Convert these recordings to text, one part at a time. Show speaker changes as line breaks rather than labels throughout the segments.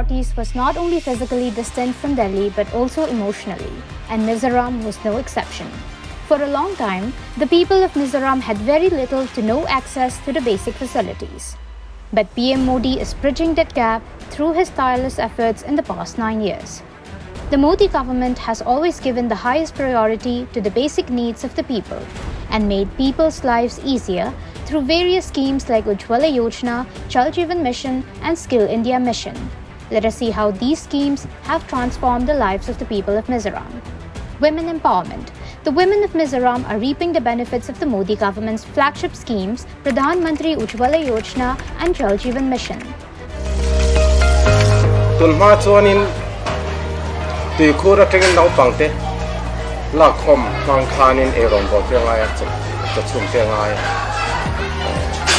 parties was not only physically distant from Delhi but also emotionally, and Mizoram was no exception. For a long time, the people of Mizoram had very little to no access to the basic facilities. But PM Modi is bridging that gap through his tireless efforts in the past 9 years. The Modi government has always given the highest priority to the basic needs of the people and made people's lives easier through various schemes like Ujjwala Yojana, Jal Jeevan Mission and Skill India Mission. Let us see how these schemes have transformed the lives of the people of Mizoram. Women empowerment. The women of Mizoram are reaping the benefits of the Modi government's flagship schemes, Pradhan Mantri Ujjwala Yojana and Jal Jeevan Mission.
Tunma chuanin tui khura tengin nau pangte lakhom mangkhanin eron bo pengai cha chung pengai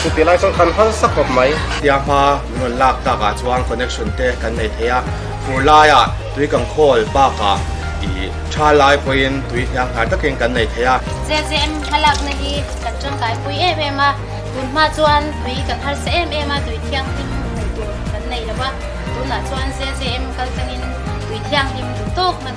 tu tilai song khan hal sakop mai
tiama nun lak ta ka chuang connection te kan nei theya furlaya tui kang khol pa ka I thalai poin tui yang ka takin kan nei theya
jem halak na hi kan chang kai pui ema tunma chuan tui kan har se ema tui thiang tim tu kan nei lawa tuna chuan jem kal kanin tui thiang tim tu tok man.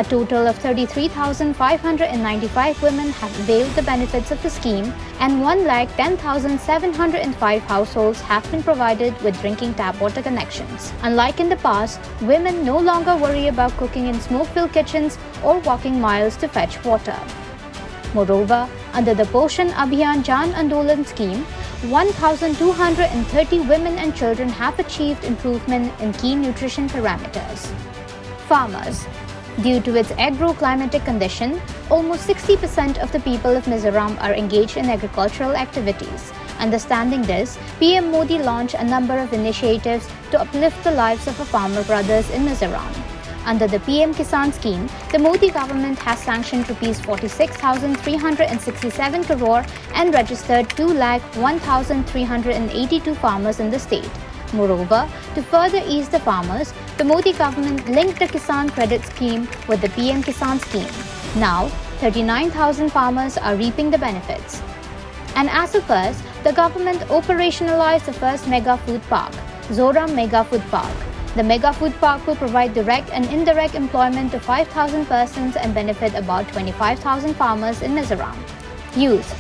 A total of 33,595 women have availed the benefits of the scheme, and 1,10,705 households have been provided with drinking tap water connections. Unlike in the past, women no longer worry about cooking in smoke-filled kitchens or walking miles to fetch water. Moreover, under the Poshan Abhiyan Jan Andolan scheme, 1,230 women and children have achieved improvement in key nutrition parameters. Farmers. Due to its agro-climatic condition, almost 60% of the people of Mizoram are engaged in agricultural activities. Understanding this, PM Modi launched a number of initiatives to uplift the lives of our farmer brothers in Mizoram. Under the PM Kisan scheme, the Modi government has sanctioned Rs 46,367 crore and registered 2,01,382 farmers in the state. Moreover, to further ease the farmers, the Modi government linked the Kisan Credit Scheme with the PM Kisan scheme. Now, 39,000 farmers are reaping the benefits. And as of first, the government operationalized the first mega food park, Mizoram Mega Food Park. The mega food park will provide direct and indirect employment to 5,000 persons and benefit about 25,000 farmers in Mizoram. Youth.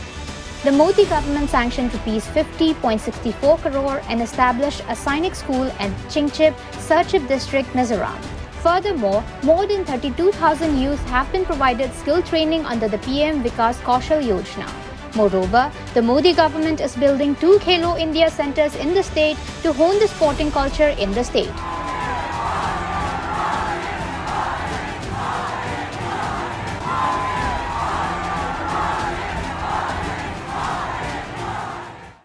The Modi government sanctioned Rs 50.64 crore and established a Sainik school at Chingchip, Sarchip district, Mizoram. Furthermore, more than 32,000 youth have been provided skill training under the PM Vikas Kaushal Yojana. Moreover, the Modi government is building 2 Khelo India centers in the state to hone the sporting culture in the state.